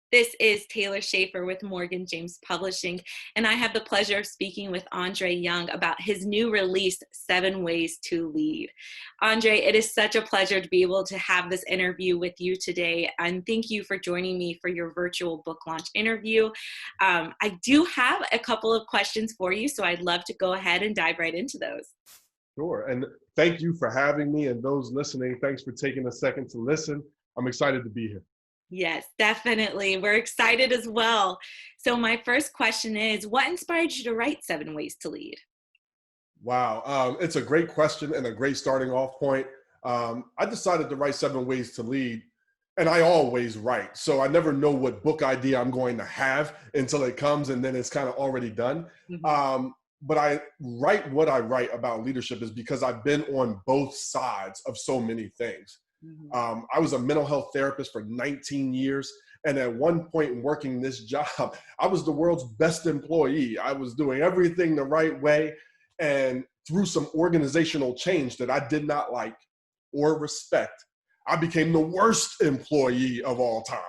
This is Taylor Schaefer with Morgan James Publishing, and I have the pleasure of speaking with Andre Young about his new release, 7 Ways to Lead. Andre, it is such a pleasure to be able to have this interview with you today, and thank you for joining me for your virtual book launch interview. I do have a couple of questions for you, so I'd love to go ahead and dive right into those. Sure, and thank you for having me, and those listening, thanks for taking a second to listen. I'm excited to be here. Yes, definitely. We're excited as well. So my first question is, what inspired you to write 7 Ways to Lead? Wow, it's a great question and a great starting off point. I decided to write 7 Ways to Lead, and I always write. So I never know what book idea I'm going to have until it comes, and then it's kind of already done. But I write what I write about leadership is because I've been on both sides of so many things. I was a mental health therapist for 19 years. And at one point in working this job, I was the world's best employee. I was doing everything the right way. And through some organizational change that I did not like or respect, I became the worst employee of all time.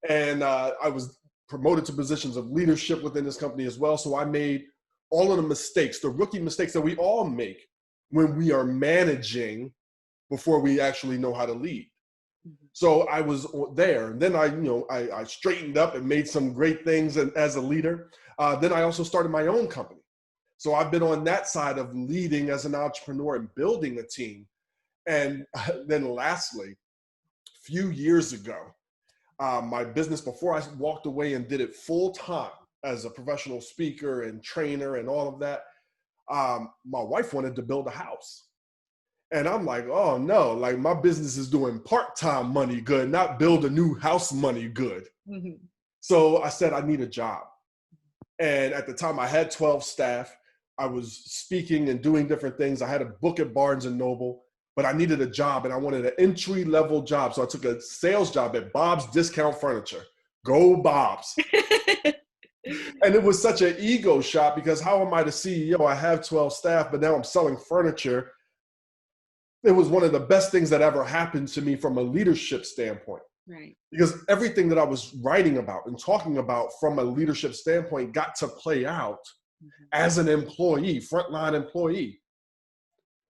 And I was promoted to positions of leadership within this company as well. So I made all of the mistakes, the rookie mistakes that we all make when we are managing before we actually know how to lead. So I was there. And then I straightened up and made some great things as a leader. Then I also started my own company. So I've been on that side of leading as an entrepreneur and building a team. And then lastly, a few years ago, my business, before I walked away and did it full time as a professional speaker and trainer and all of that, my wife wanted to build a house. And I'm like, oh no, like my business is doing part-time money good, not build a new house money good. So I said, I need a job. And at the time I had 12 staff. I was speaking and doing different things. I had a book at Barnes and Noble, but I needed a job and I wanted an entry-level job. So I took a sales job at Bob's Discount Furniture. Go Bob's. And it was such an ego shot because how am I the CEO? I have 12 staff, but now I'm selling furniture. It was one of the best things that ever happened to me from a leadership standpoint. Right. Because everything that I was writing about and talking about from a leadership standpoint got to play out as an employee, frontline employee.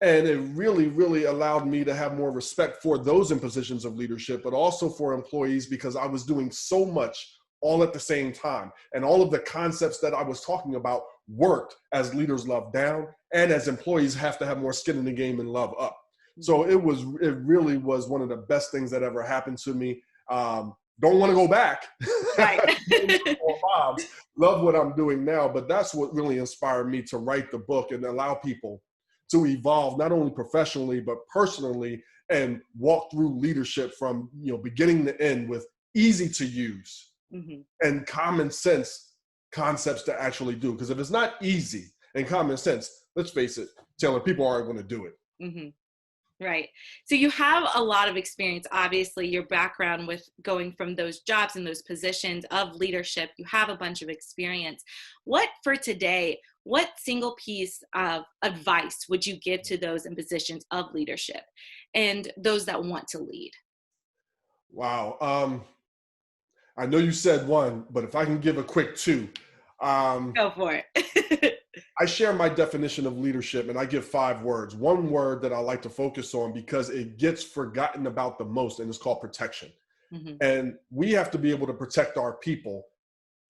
And it really, really allowed me to have more respect for those in positions of leadership, but also for employees because I was doing so much all at the same time. And all of the concepts that I was talking about worked as leaders love down and as employees have to have more skin in the game and love up. So it really was one of the best things that ever happened to me. Don't want to go back. Right. Love what I'm doing now, but that's what really inspired me to write the book and allow people to evolve, not only professionally, but personally, and walk through leadership from beginning to end with easy to use and common sense concepts to actually do. Because if it's not easy and common sense, let's face it, Taylor, people aren't going to do it. Right. So you have a lot of experience, obviously, your background with going from those jobs and those positions of leadership, you have a bunch of experience. What single piece of advice would you give to those in positions of leadership and those that want to lead? Wow. I know you said one, but if I can give a quick two. Go for it. I share my definition of leadership and I give 5 words. One word that I like to focus on because it gets forgotten about the most, and it's called protection. And we have to be able to protect our people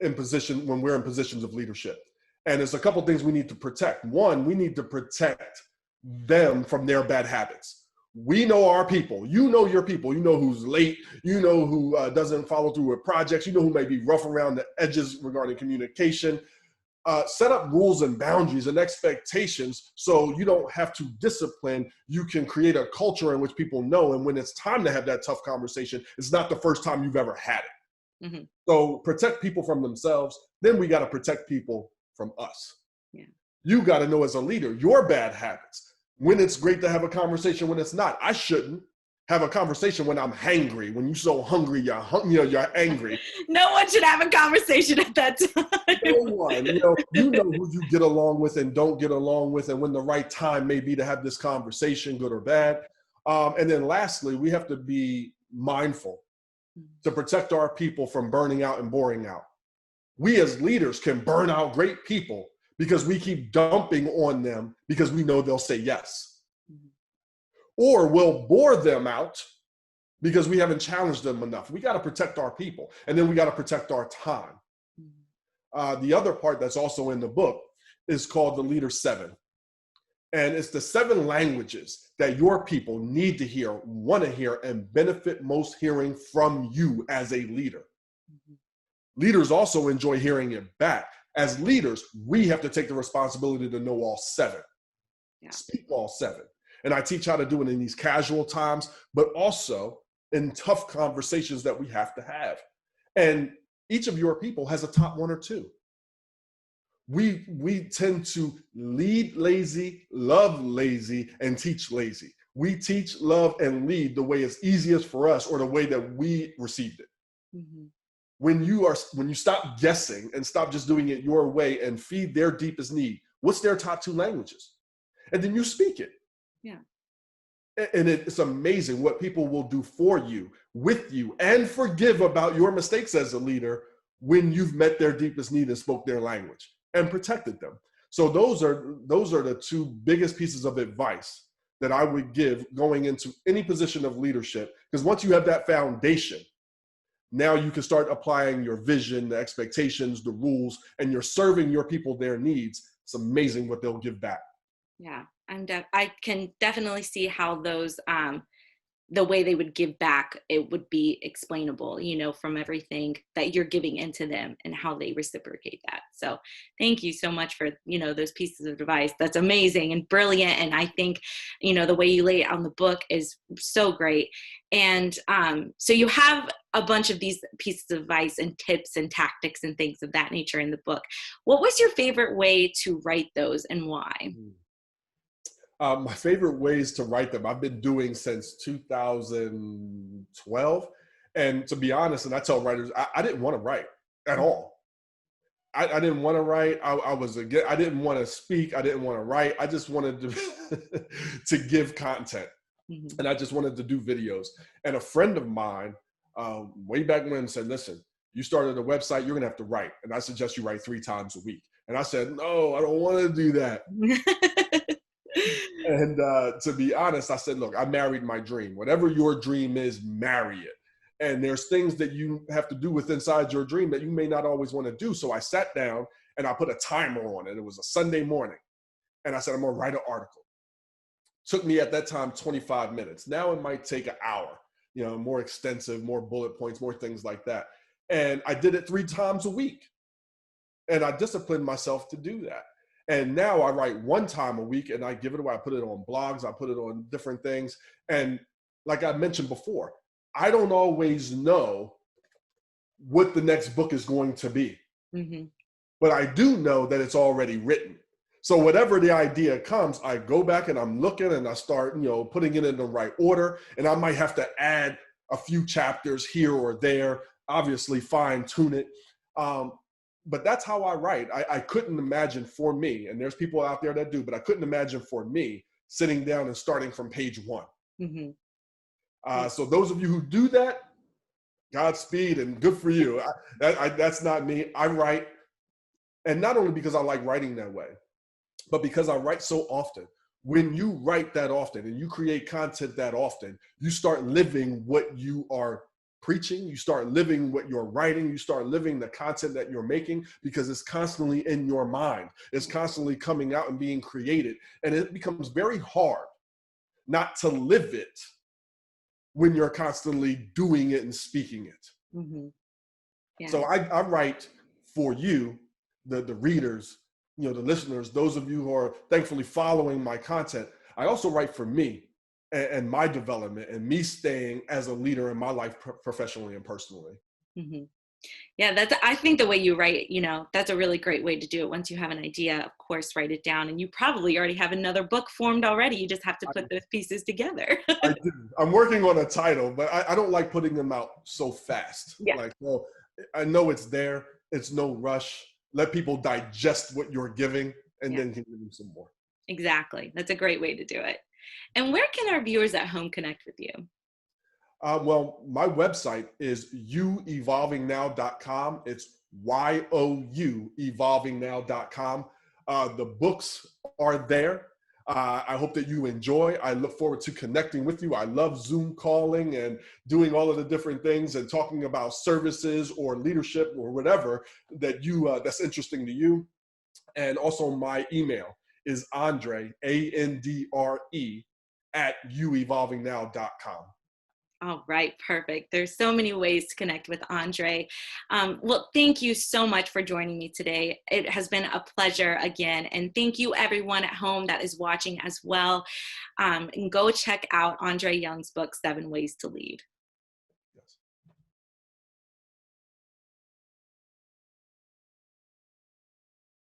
when we're in positions of leadership. And there's a couple things we need to protect. One, we need to protect them from their bad habits. We know our people. You know your people. You know who's late. You know who doesn't follow through with projects. You know who may be rough around the edges regarding communication. Set up rules and boundaries and expectations so you don't have to discipline. You can create a culture in which people know, and when it's time to have that tough conversation, it's not the first time you've ever had it. So protect people from themselves. Then we got to protect people from us. You got to know as a leader your bad habits. When it's great to have a conversation, when it's not. I shouldn't have a conversation when I'm hangry. When you're so hungry, you're angry. No one should have a conversation at that time. No one. You know who you get along with and don't get along with, and when the right time may be to have this conversation, good or bad. And then lastly, we have to be mindful to protect our people from burning out and boring out. We as leaders can burn out great people because we keep dumping on them because we know they'll say yes. Or we'll bore them out because we haven't challenged them enough. We got to protect our people, and then we got to protect our time. The other part that's also in the book is called the Leader 7. And it's the 7 languages that your people need to hear, want to hear, and benefit most hearing from you as a leader. Leaders also enjoy hearing it back. As leaders, we have to take the responsibility to know all 7, speak all 7. And I teach how to do it in these casual times, but also in tough conversations that we have to have. And each of your people has a top 1 or 2. We tend to lead lazy, love lazy, and teach lazy. We teach, love, and lead the way it's easiest for us or the way that we received it. When you stop guessing and stop just doing it your way and feed their deepest need, what's their top 2 languages? And then you speak it. Yeah. And it's amazing what people will do for you, with you, and forgive about your mistakes as a leader when you've met their deepest need and spoke their language and protected them. So those are the 2 biggest pieces of advice that I would give going into any position of leadership. Because once you have that foundation, now you can start applying your vision, the expectations, the rules, and you're serving your people their needs. It's amazing what they'll give back. Yeah, I can definitely see how those, the way they would give back, it would be explainable, from everything that you're giving into them and how they reciprocate that. So thank you so much for, those pieces of advice. That's amazing and brilliant. And I think, the way you lay it on the book is so great. And so you have a bunch of these pieces of advice and tips and tactics and things of that nature in the book. What was your favorite way to write those and why? My favorite ways to write them, I've been doing since 2012. And to be honest, and I tell writers, I didn't want to write at all. I didn't want to write. I didn't want to speak. I didn't want to write. I just wanted to, to give content. And I just wanted to do videos. And a friend of mine, way back when, said, listen, you started a website, you're going to have to write. And I suggest you write 3 times a week. And I said, no, I don't want to do that. And to be honest, I said, look, I married my dream. Whatever your dream is, marry it. And there's things that you have to do with inside your dream that you may not always want to do. So I sat down and I put a timer on it. It was a Sunday morning. And I said, I'm going to write an article. Took me at that time 25 minutes. Now it might take an hour, more extensive, more bullet points, more things like that. And I did it 3 times a week. And I disciplined myself to do that. And now I write 1 time a week and I give it away. I put it on blogs. I put it on different things. And like I mentioned before, I don't always know what the next book is going to be. But I do know that it's already written. So whatever the idea comes, I go back and I'm looking and I start, putting it in the right order. And I might have to add a few chapters here or there, obviously fine tune it. But that's how I write. I couldn't imagine for me, and there's people out there that do, but I couldn't imagine for me sitting down and starting from page 1. So those of you who do that, Godspeed and good for you. That's not me. I write, and not only because I like writing that way, but because I write so often. When you write that often and you create content that often, you start living what you are preaching, you start living what you're writing, you start living the content that you're making because it's constantly in your mind. It's constantly coming out and being created. And it becomes very hard not to live it when you're constantly doing it and speaking it. Yeah. So I write for you, the readers, the listeners, those of you who are thankfully following my content. I also write for me and my development and me staying as a leader in my life professionally and personally. Yeah, I think the way you write, that's a really great way to do it. Once you have an idea, of course, write it down, and you probably already have another book formed already. You just have to put those pieces together. I do. I'm working on a title, but I don't like putting them out so fast. Yeah. Well, I know it's there. It's no rush. Let people digest what you're giving and then give them some more. Exactly. That's a great way to do it. And where can our viewers at home connect with you? Well, my website is youevolvingnow.com. It's YOU evolvingnow.com. The books are there. I hope that you enjoy. I look forward to connecting with you. I love Zoom calling and doing all of the different things and talking about services or leadership or whatever that that's interesting to you. And also my email is Andre, ANDRE, at youevolvingnow.com. All right, perfect. There's so many ways to connect with Andre. Well, thank you so much for joining me today. It has been a pleasure again. And thank you everyone at home that is watching as well. And go check out Andre Young's book, 7 Ways to Lead.